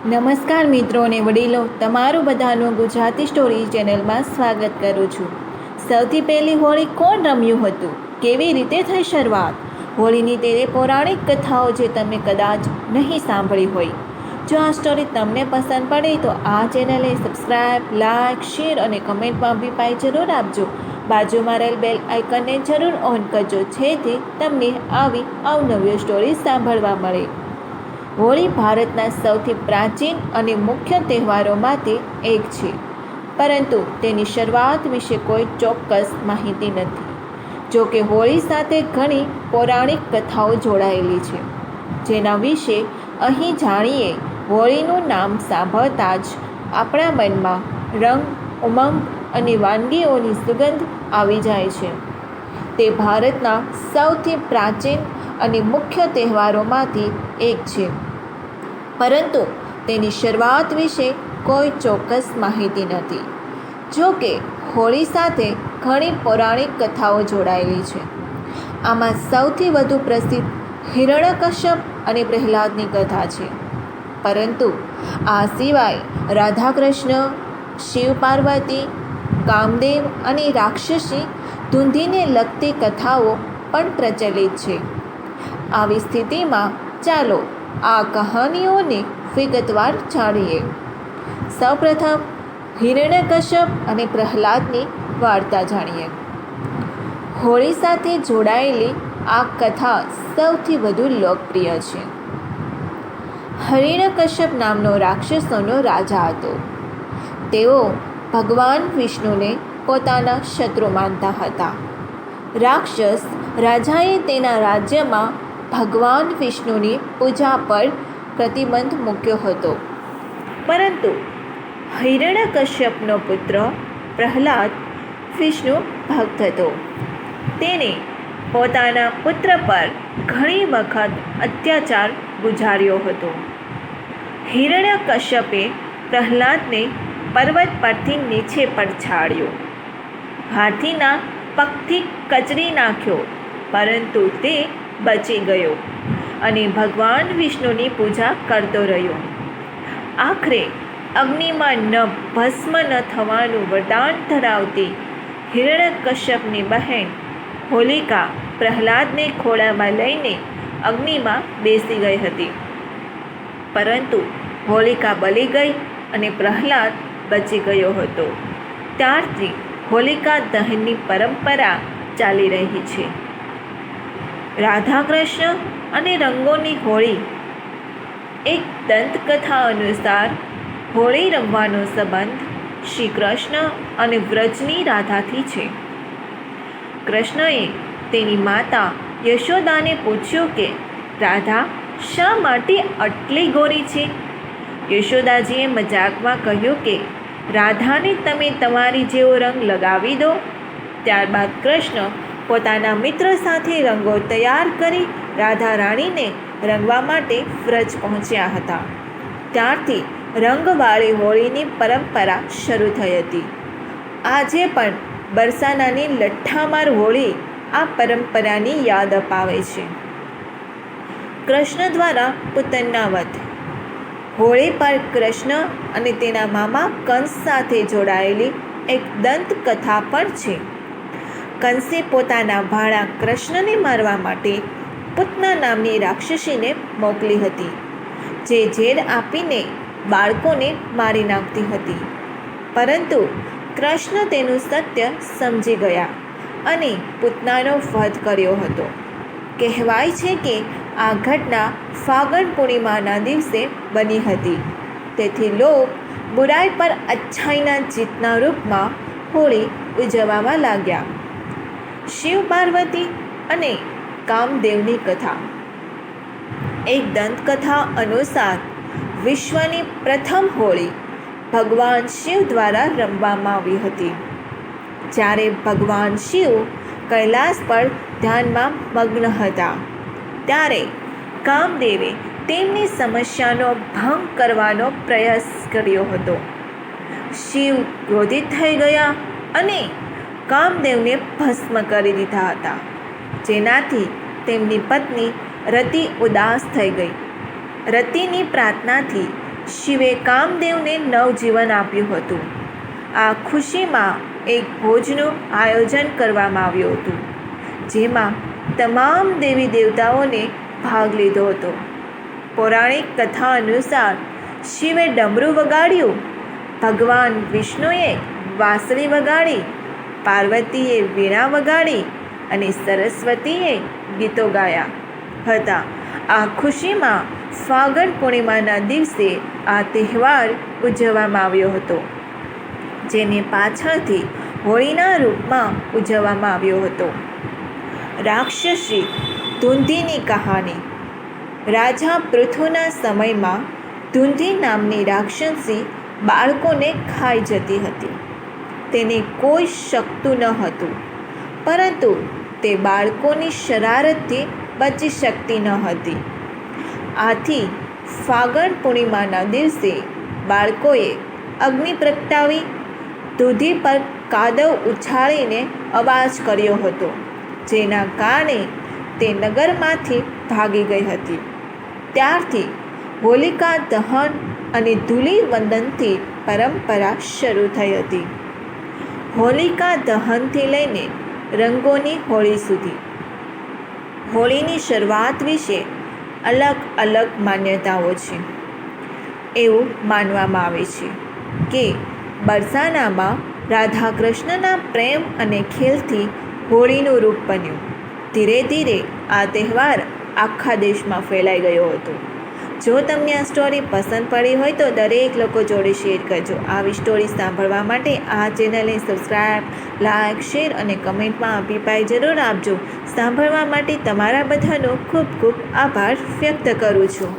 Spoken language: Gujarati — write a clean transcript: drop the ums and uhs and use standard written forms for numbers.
નમસ્કાર મિત્રો અને વડીલો, તમારું બધાનું ગુજરાતી સ્ટોરી ચેનલમાં સ્વાગત કરું છું. સૌથી પહેલી હોળી કોણ રમ્યું હતું? કેવી રીતે થઈ શરૂઆત? હોળીની તેરે પૌરાણિક કથાઓ જે તમે કદાચ નહીં સાંભળી હોય. જો આ સ્ટોરી તમને પસંદ પડે તો આ ચેનલને સબસ્ક્રાઈબ, લાઇક, શેર અને કમેન્ટમાં અભિપ્રાય જરૂર આપજો. બાજુમાં રહેલ બેલ આઇકનને જરૂર ઓન કરજો જેથી તમને આવી અવનવી સ્ટોરી સાંભળવા મળે. હોળી ભારતના સૌથી પ્રાચીન અને મુખ્ય તહેવારોમાંથી એક છે, પરંતુ તેની શરૂઆત વિશે કોઈ ચોક્કસ માહિતી નથી. જો કે હોળી સાથે ઘણી પૌરાણિક કથાઓ જોડાયેલી છે, જેના વિશે અહીં જાણીએ. હોળીનું નામ સાંભળતા જ આપણા મનમાં રંગ, ઉમંગ અને વાનગીઓની સુગંધ આવી જાય છે. તે ભારતના સૌથી પ્રાચીન અને મુખ્ય તહેવારોમાંથી એક છે, પરંતુ તેની શરૂઆત વિશે કોઈ ચોક્કસ માહિતી નથી. જો કે હોળી સાથે ઘણી પૌરાણિક કથાઓ જોડાયેલી છે. આમાં સૌથી વધુ પ્રસિદ્ધ હિરણ્યકશ્યપ અને પ્રહલાદની કથા છે, પરંતુ આ સિવાય રાધાકૃષ્ણ, શિવ પાર્વતી, કામદેવ અને રાક્ષસી ધુંધીને લગતી કથાઓ પણ પ્રચલિત છે. આવી સ્થિતિમાં ચાલો આ કહાનીઓને વિગતવાર જાણીએ. સૌપ્રથમ હિરણ્યકશ્યપ અને પ્રહલાદની વાર્તા જાણીએ. હોળી સાથે જોડાયેલી આ કથા સૌથી વધુ લોકપ્રિય છે. હિરણ્યકશ્યપ નામનો રાક્ષસોનો રાજા હતો. તેઓ ભગવાન વિષ્ણુને પોતાના શત્રુ માનતા હતા. રાક્ષસ રાજાએ તેના રાજ્યમાં ભગવાન વિષ્ણુની પૂજા પર પ્રતિબંધ મૂક્યો હતો, પરંતુ હિરણ્યકશ્યપનો પુત્ર પ્રહલાદ વિષ્ણુ ભક્ત હતો. તેણે પોતાના પુત્ર પર ઘણી વખત અત્યાચાર ગુજાર્યો હતો. હિરણ્યકશ્યપે પ્રહલાદને પર્વત પરથી નીચે પછાડ્યો, હાથીના પગથી કચડી નાખ્યો, પરંતુ તે બચી ગયો અને ભગવાન વિષ્ણુની પૂજા કરતો રહ્યો. આખરે અગ્નિમાં ભસ્મ ન થવાનું વરદાન ધરાવતી હિરણ્યકશ્યપની બહેન હોલિકા પ્રહલાદને ખોળામાં લઈને અગ્નિમાં બેસી ગઈ હતી, પરંતુ હોલિકા બળી ગઈ અને પ્રહલાદ બચી ગયો હતો. ત્યારથી હોલિકા દહનની પરંપરા ચાલી રહી છે. રાધાકૃષ્ણ અને રંગોની હોળી. એક દંતકથા અનુસાર હોળી રમવાનો સંબંધ શ્રી કૃષ્ણ અને વ્રજની રાધાથી છે. કૃષ્ણએ તેની માતા યશોદાને પૂછ્યું કે રાધા શા માટે આટલી ગોરી છે. યશોદાજીએ મજાકમાં કહ્યું કે રાધાને તમે તમારી જેવો રંગ લગાવી દો. ત્યારબાદ કૃષ્ણ પોતાના મિત્ર સાથે રંગો તૈયાર કરી રાધા રાણીને રંગવા માટે વ્રજ પહોંચ્યા હતા. ત્યારથી રંગવાળી હોળીની પરંપરા શરૂ થઈ હતી. આજે પણ બરસાનાની લઠ્ઠામાર હોળી આ પરંપરાની યાદ અપાવે છે. કૃષ્ણ દ્વારા પૂતના વધ. હોળી પર કૃષ્ણ અને તેના મામા કંસ સાથે જોડાયેલી એક દંતકથા પણ છે. કંસે પોતાના ભાણા કૃષ્ણને મારવા માટે પૂતના નામની રાક્ષસીને મોકલી હતી, જે ઝેર આપીને બાળકોને મારી નાખતી હતી. પરંતુ કૃષ્ણ તેનું સત્ય સમજી ગયા અને પૂતનાનો વધ કર્યો હતો. કહેવાય છે કે આ ઘટના ફાગણ પૂર્ણિમાના દિવસે બની હતી. તેથી લોક બુરાઈ પર અચ્છાઈના જીતના રૂપમાં હોળી ઉજવવા લાગ્યા. શિવ પાર્વતી અને કામદેવની કથા. એક દંતકથા અનુસાર વિશ્વની પ્રથમ હોળી ભગવાન શિવ દ્વારા રમવામાં આવી હતી. જ્યારે ભગવાન શિવ કૈલાસ પર ધ્યાનમાં મગ્ન હતા, ત્યારે કામદેવે તેમની સમસ્યાનો ભંગ કરવાનો પ્રયાસ કર્યો હતો. શિવ ક્રોધિત થઈ ગયા અને કામદેવને ભસ્મ કરી દીધા હતા, જેનાથી તેમની પત્ની રતિ ઉદાસ થઈ ગઈ. રતિની પ્રાર્થનાથી શિવે કામદેવને નવજીવન આપ્યું હતું. આ ખુશીમાં એક ભોજનું આયોજન કરવામાં આવ્યું હતું, જેમાં તમામ દેવી દેવતાઓને ભાગ લીધો હતો. પૌરાણિક કથા અનુસાર શિવે ડમરું વગાડ્યું, ભગવાન વિષ્ણુએ વાંસળી વગાડી, પાર્વતીએ વીણા વગાડી અને સરસ્વતીએ ગીતો ગાયા હતા. આ ખુશીમાં ફાગણ પૂર્ણિમાના દિવસે આ તહેવાર ઉજવવામાં આવ્યો હતો, જેને પાછળથી હોળીના રૂપમાં ઉજવવામાં આવ્યો હતો. રાક્ષસી ધુંધીની કહાની. રાજા પૃથુના સમયમાં ધુંધી નામની રાક્ષસી બાળકોને ખાઈ જતી હતી. તેને કોઈ શકતું ન હતું, પરંતુ તે બાળકોની શરારતથી બચી શકતી ન હતી. આથી ફાગણ પૂર્ણિમાના દિવસે બાળકોએ અગ્નિ પ્રગટાવી ધુંધી પર કાદવ ઉછાળીને અવાજ કર્યો હતો, જેના કારણે તે નગરમાંથી ભાગી ગઈ હતી. ત્યારથી હોલિકા દહન અને ધૂળી વંદનથી પરંપરા શરૂ થઈ હતી. હોલિકા દહનથી લઈને રંગોની હોળી સુધી હોળીની શરૂઆત વિશે અલગ અલગ માન્યતાઓ છે. એવું માનવામાં આવે છે કે બરસાનામાં રાધા કૃષ્ણના પ્રેમ અને ખેલથી હોળીનું રૂપ બન્યું. ધીરે ધીરે આ તહેવાર આખા દેશમાં ફેલાઈ ગયો હતો. જો તમને આ સ્ટોરી પસંદ પડી હોય તો દરેક લોકો જોડે શેર કરજો. આવી સ્ટોરી સાંભળવા માટે આ ચેનલને સબસ્ક્રાઈબ, લાઇક, શેર અને કમેન્ટમાં અભિપ્રાય જરૂર આપજો. સાંભળવા માટે તમારા બધાનો ખૂબ ખૂબ આભાર વ્યક્ત કરું છું.